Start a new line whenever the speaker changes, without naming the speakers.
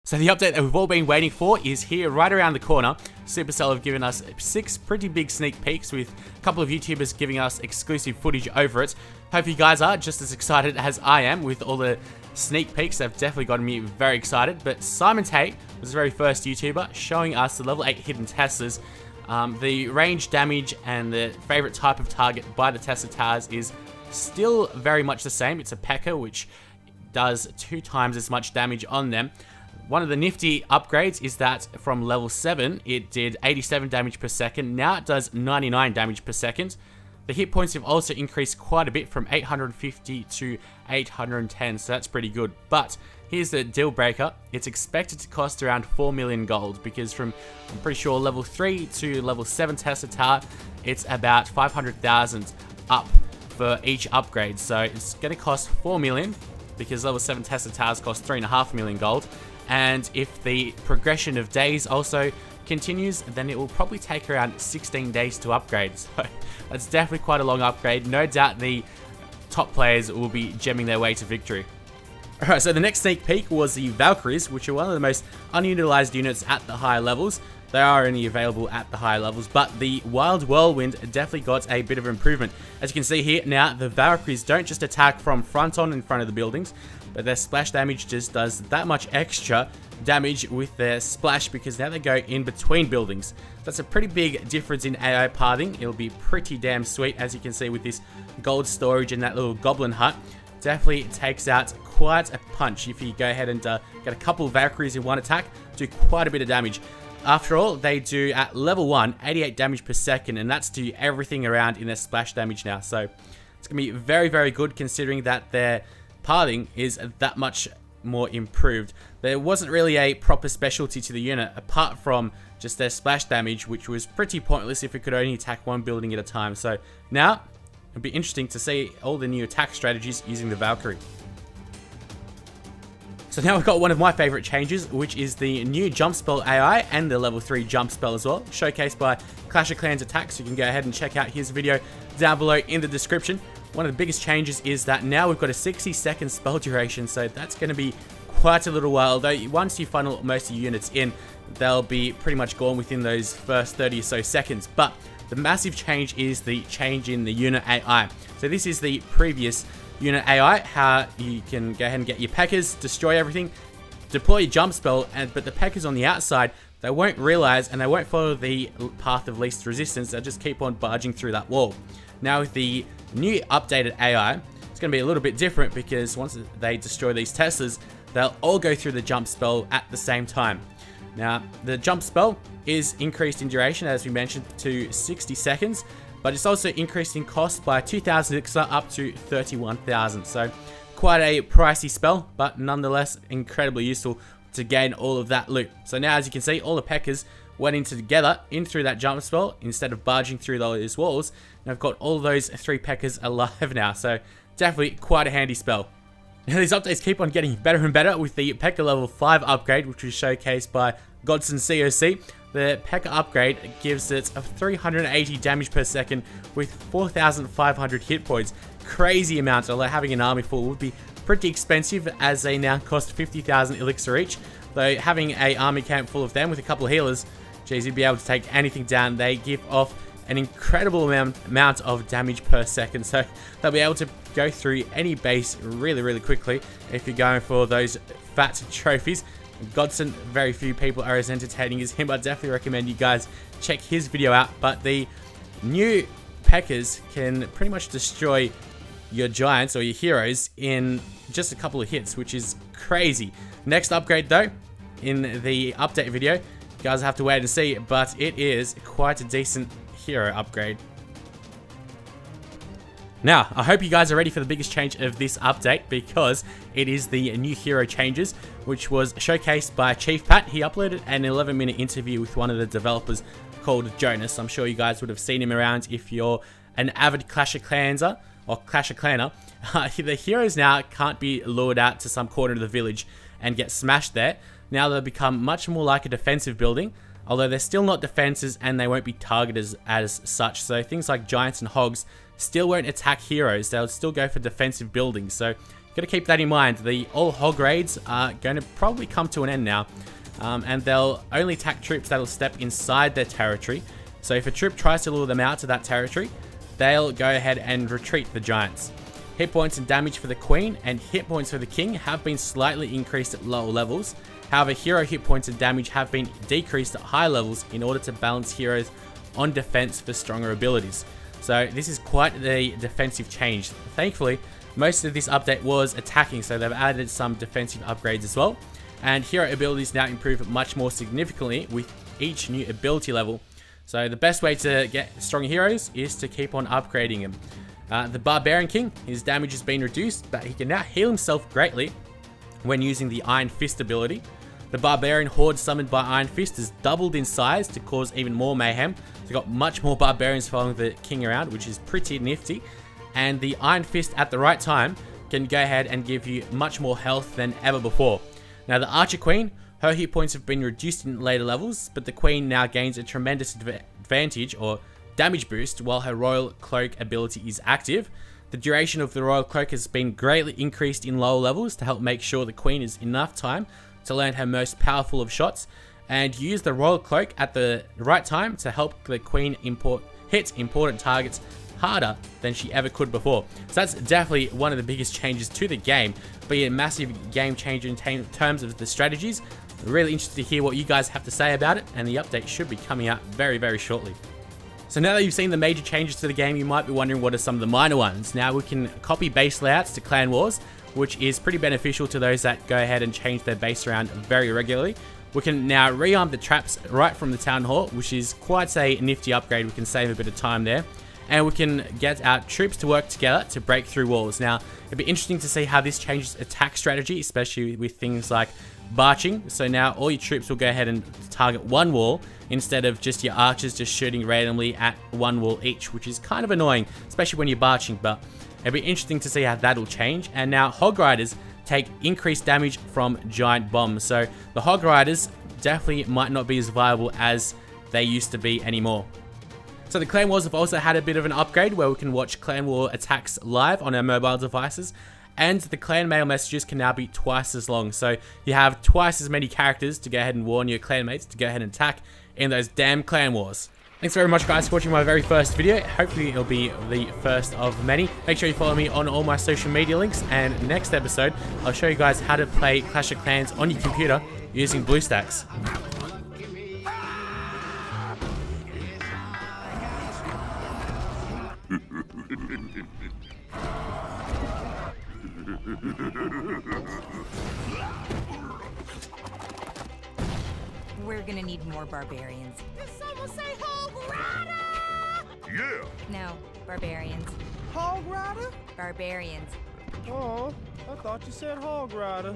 So the update that we've all been waiting for is here right around the corner. Supercell have given us 6 pretty big sneak peeks with a couple of YouTubers giving us exclusive footage over it. Hope you guys are just as excited as I am with all the sneak peeks. They've definitely gotten me very excited. But Simon Tate was the very first YouTuber showing us the level 8 hidden Teslas. The range, damage, and the favorite type of target by the Tesla towers is still very much the same. It's a Pekka, which does 2 times as much damage on them. One of the nifty upgrades is that from level 7, it did 87 damage per second. Now it does 99 damage per second. The hit points have also increased quite a bit from 850 to 810, so that's pretty good. But here's the deal breaker. It's expected to cost around 4 million gold because from, I'm pretty sure, level 3 to level 7 Tesla Tower, it's about 500,000 up for each upgrade. So it's going to cost 4 million because level 7 Tesla Towers cost 3.5 million gold. And if the progression of days also continues, then it will probably take around 16 days to upgrade. So that's definitely quite a long upgrade. No doubt the top players will be gemming their way to victory. Alright, so the next sneak peek was the Valkyries, which are one of the most unutilized units at the higher levels. They are only available at the higher levels, but the Wild Whirlwind definitely got a bit of improvement. As you can see here, now the Valkyries don't just attack from front on in front of the buildings, but their splash damage just does that much extra damage with their splash because now they go in between buildings. That's a pretty big difference in AI pathing. It'll be pretty damn sweet, as you can see with this gold storage and that little goblin hut. Definitely takes out quite a punch if you go ahead and get a couple of Valkyries in one attack, do quite a bit of damage. After all, they do at level 1 88 damage per second, and that's to everything around in their splash damage now. So it's going to be very, very good considering that their pathing is that much more improved. There wasn't really a proper specialty to the unit apart from just their splash damage, which was pretty pointless if it could only attack one building at a time. So now it'll be interesting to see all the new attack strategies using the Valkyrie. So now we've got one of my favorite changes, which is the new jump spell AI and the level 3 jump spell as well, showcased by Clash of Clans Attacks. You can go ahead and check out his video down below in the description. One of the biggest changes is that now we've got a 60-second spell duration, so that's going to be quite a little while. Though once you funnel most of your units in, they'll be pretty much gone within those first 30 or so seconds. But the massive change is the change in the unit AI. So this is the previous unit AI, how you can go ahead and get your Pekkas, destroy everything, deploy your jump spell, but the Pekkas on the outside, they won't realize and they won't follow the path of least resistance. They'll just keep on barging through that wall. Now with the new updated AI, it's going to be a little bit different because once they destroy these Teslas, they'll all go through the jump spell at the same time. Now, the jump spell is increased in duration, as we mentioned, to 60 seconds, but it's also increased in cost by 2,000 elixir up to 31,000. So quite a pricey spell, but nonetheless incredibly useful to gain all of that loot. So now, as you can see, all the Pekkas went in through that jump spell instead of barging through those walls. And I've got all those 3 Pekkas alive now, so definitely quite a handy spell. Now these updates keep on getting better and better with the Pekka level 5 upgrade, which was showcased by GodsonCoc. The Pekka upgrade gives it a 380 damage per second with 4,500 hit points. Crazy amount, although having an army full would be pretty expensive as they now cost 50,000 elixir each. Though having an army camp full of them with a couple of healers, geez, you'd be able to take anything down. They give off an incredible amount of damage per second, so they'll be able to go through any base really, really quickly if you're going for those fat trophies. Godson, very few people are as entertaining as him. I definitely recommend you guys check his video out. But the new Pekkas can pretty much destroy your giants or your heroes in just a couple of hits, which is crazy. Next upgrade though, in the update video, you guys have to wait and see, but it is quite a decent hero upgrade. Now, I hope you guys are ready for the biggest change of this update because it is the new hero changes, which was showcased by Chief Pat. He uploaded an 11-minute interview with one of the developers called Jonas. I'm sure you guys would have seen him around if you're an avid Clash of Clanser or Clash of Clanner. The heroes now can't be lured out to some corner of the village and get smashed there. Now they'll become much more like a defensive building, although they're still not defenses and they won't be targeted as such. So things like giants and hogs still won't attack heroes. They'll still go for defensive buildings. So Got to keep that in mind. The all hog raids are going to probably come to an end now. And they'll only attack troops that'll step inside their territory. So if a troop tries to lure them out to that territory, they'll go ahead and retreat the giants. Hit points and damage for the queen and hit points for the king have been slightly increased at lower levels. However, hero hit points and damage have been decreased at high levels in order to balance heroes on defense for stronger abilities. So this is quite the defensive change. Thankfully, most of this update was attacking, so they've added some defensive upgrades as well. And hero abilities now improve much more significantly with each new ability level. So the best way to get stronger heroes is to keep on upgrading them. The Barbarian King, his damage has been reduced, but he can now heal himself greatly when using the Iron Fist ability. The Barbarian Horde summoned by Iron Fist has doubled in size to cause even more mayhem. So got much more barbarians following the king around, which is pretty nifty. And the Iron Fist at the right time can go ahead and give you much more health than ever before. Now the Archer Queen, her hit points have been reduced in later levels, but the Queen now gains a tremendous advantage or damage boost while her Royal Cloak ability is active. The duration of the Royal Cloak has been greatly increased in lower levels to help make sure the Queen has enough time to learn her most powerful of shots, and use the Royal Cloak at the right time to help the Queen hit important targets harder than she ever could before. So that's definitely one of the biggest changes to the game, but a massive game changer in terms of the strategies. Really interested to hear what you guys have to say about it, and the update should be coming out very, very shortly. So now that you've seen the major changes to the game, you might be wondering what are some of the minor ones. Now we can copy base layouts to Clan Wars, which is pretty beneficial to those that go ahead and change their base around very regularly. We can now rearm the traps right from the Town Hall, which is quite a nifty upgrade. We can save a bit of time there. And we can get our troops to work together to break through walls. Now, it'd be interesting to see how this changes attack strategy, especially with things like barching. So now all your troops will go ahead and target one wall instead of just your archers just shooting randomly at one wall each, which is kind of annoying, especially when you're barching, but it'd be interesting to see how that'll change. And now Hog Riders take increased damage from giant bombs. So the Hog Riders definitely might not be as viable as they used to be anymore. So the Clan Wars have also had a bit of an upgrade where we can watch Clan War attacks live on our mobile devices, and the clan mail messages can now be twice as long. So you have twice as many characters to go ahead and warn your clanmates to go ahead and attack in those damn Clan Wars. Thanks very much, guys, for watching my very first video. Hopefully it'll be the first of many. Make sure you follow me on all my social media links, and next episode I'll show you guys how to play Clash of Clans on your computer using BlueStacks.
We're gonna need more barbarians.
Did someone say Hog Rider?
Yeah!
No, barbarians.
Hog Rider?
Barbarians.
Oh, I thought you said Hog Rider.